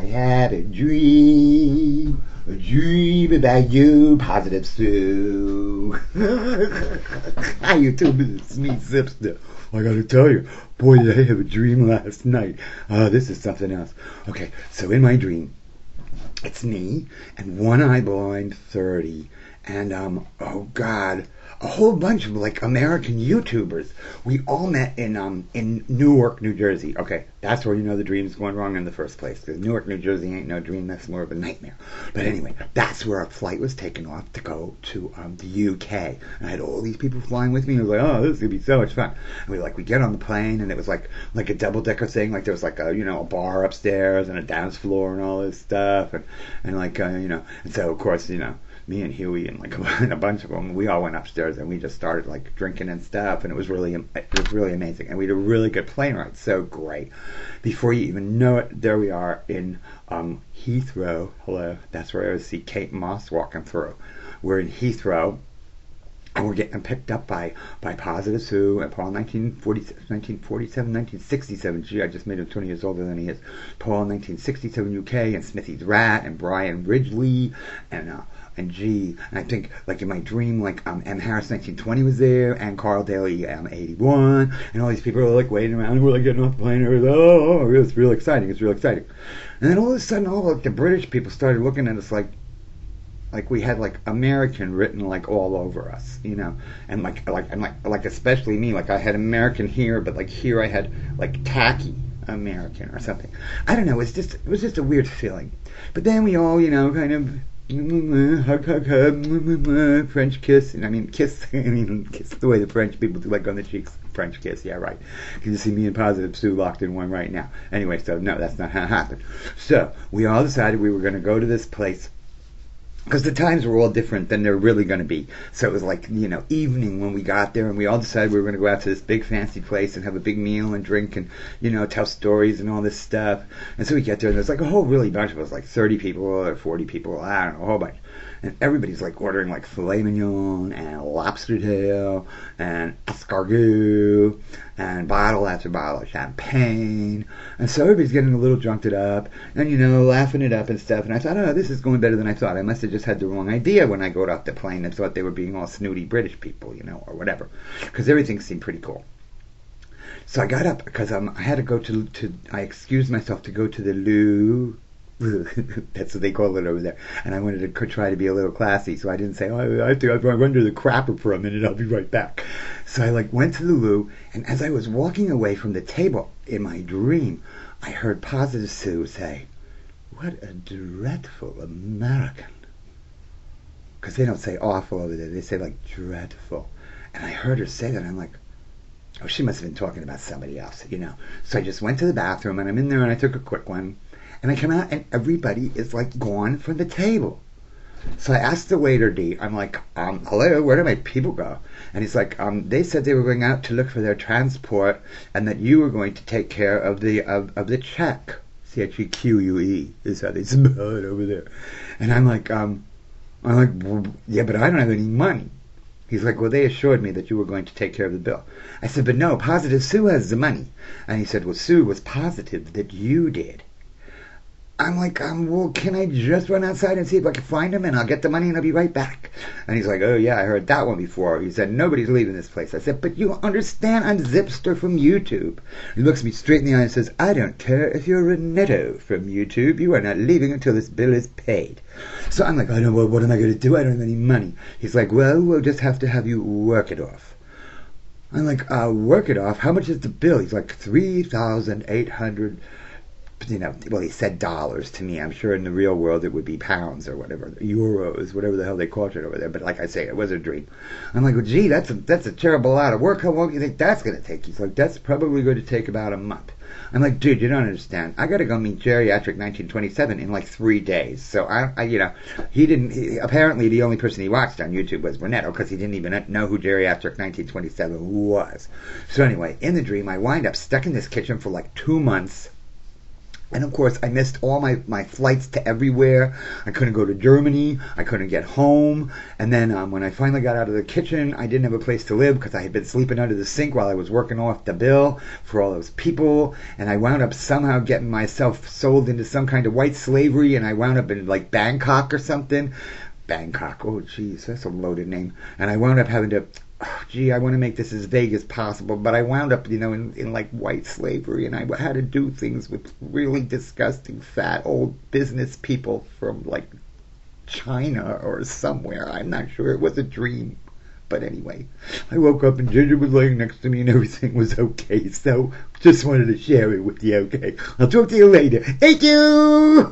I had a dream about you, Positive Sue. How you doing? It's me, Zipster. I gotta tell you, boy, did I have a dream last night. This is something else. Okay, so in my dream, it's me and One-Eye Blind 30 and oh god, a whole bunch of like American YouTubers. We all met in Newark, New Jersey. Okay, that's where you know the dream's going wrong in the first place, because Newark, New Jersey ain't no dream. That's more of a nightmare. But anyway, that's where our flight was taken off to go to the UK. And I had all these people flying with me. And I was like, oh, this is gonna be so much fun. And we get on the plane, and it was like a double decker thing. Like there was like a a bar upstairs and a dance floor and all this stuff, and like and so of course me and Huey and like a bunch of them, we all went upstairs and we just started like drinking and stuff, and it was really amazing, and we had a really good plane ride, so great. Before you even know it, there we are in Heathrow. Hello, that's where I would see Kate Moss walking through. We're in Heathrow, and we're getting picked up by Positive Sue and Paul 1967. Gee, I just made him 20 years older than he is. Paul 1967 UK, and Smithy's Rat, and Brian Ridgely, and G, and I think like in my dream, like M. Harris 1920 was there, and Carl Daly 81, and all these people are like waiting around, and we're like getting off the plane, and oh, it's real exciting, and then all of a sudden, all like the British people started looking at us like we had like American written like all over us, and like especially me, like I had American here, but like here I had like tacky American or something. I don't know. It was just a weird feeling. But then we all, kind of hug, French kiss, kiss the way the French people do, like on the cheeks, French kiss, yeah, right. You see me and Positive Sue locked in one right now. Anyway, so no, that's not how it happened. So we all decided we were going to go to this place, because the times were all different than they're really going to be. So it was like, evening when we got there, and we all decided we were going to go out to this big fancy place and have a big meal and drink and, tell stories and all this stuff. And so we get there, and there's like a whole really bunch of us, like 30 people or 40 people, I don't know, a whole bunch. And everybody's like ordering like filet mignon and lobster tail and escargot and bottle after bottle of champagne. And so everybody's getting a little drunked it up and, laughing it up and stuff. And I thought, oh, this is going better than I thought. I must have just had the wrong idea when I got off the plane and thought they were being all snooty British people, or whatever. Because everything seemed pretty cool. So I got up because I had to go I excused myself to go to the loo. That's what they call it over there. And I wanted to try to be a little classy, so I didn't say, oh, I think I'll run to the crapper for a minute, I'll be right back. So I went to the loo, and as I was walking away from the table in my dream, I heard Positive Sue say, what a dreadful American. Because they don't say awful over there, they say like dreadful. And I heard her say that, and I'm like, oh, she must have been talking about somebody else, So I just went to the bathroom, and I'm in there, and I took a quick one. And I come out, and everybody is like gone from the table. So I asked the waiter, D, I'm like, hello, where did my people go? And he's like, they said they were going out to look for their transport, and that you were going to take care of the check. CHEQUE is how they spell it over there. And I'm like, well, yeah, but I don't have any money. He's like, well, they assured me that you were going to take care of the bill. I said, but no, Positive Sue has the money. And he said, well, Sue was positive that you did. I'm like, well, can I just run outside and see if I can find him, and I'll get the money and I'll be right back? And he's like, oh yeah, I heard that one before. He said, nobody's leaving this place. I said, but you understand, I'm Zipster from YouTube. He looks me straight in the eye and says, I don't care if you're Renetto from YouTube. You are not leaving until this bill is paid. So I'm like, I don't know, what am I going to do? I don't have any money. He's like, well, we'll just have to have you work it off. I'm like, work it off? How much is the bill? He's like, 3,800. Well, he said dollars to me. I'm sure in the real world it would be pounds or whatever, euros, whatever the hell they call it over there. But like I say, it was a dream. I'm like, well, gee, that's a terrible lot of work. How long do you think that's going to take? He's like, that's probably going to take about a month. I'm like, dude, you don't understand. I got to go meet Geriatric 1927 in like 3 days. So apparently the only person he watched on YouTube was Renetto, because he didn't even know who Geriatric 1927 was. So anyway, in the dream, I wind up stuck in this kitchen for like 2 months. And of course, I missed all my flights to everywhere. I couldn't go to Germany. I couldn't get home. And then when I finally got out of the kitchen, I didn't have a place to live because I had been sleeping under the sink while I was working off the bill for all those people. And I wound up somehow getting myself sold into some kind of white slavery. And I wound up in like Bangkok or something. Bangkok. Oh, geez, that's a loaded name. And I wound up having to, oh, gee, I want to make this as vague as possible, but I wound up, in like white slavery, and I had to do things with really disgusting, fat, old business people from like China or somewhere. I'm not sure. It was a dream. But anyway, I woke up and Ginger was laying next to me and everything was okay. So just wanted to share it with you, okay? I'll talk to you later. Thank you!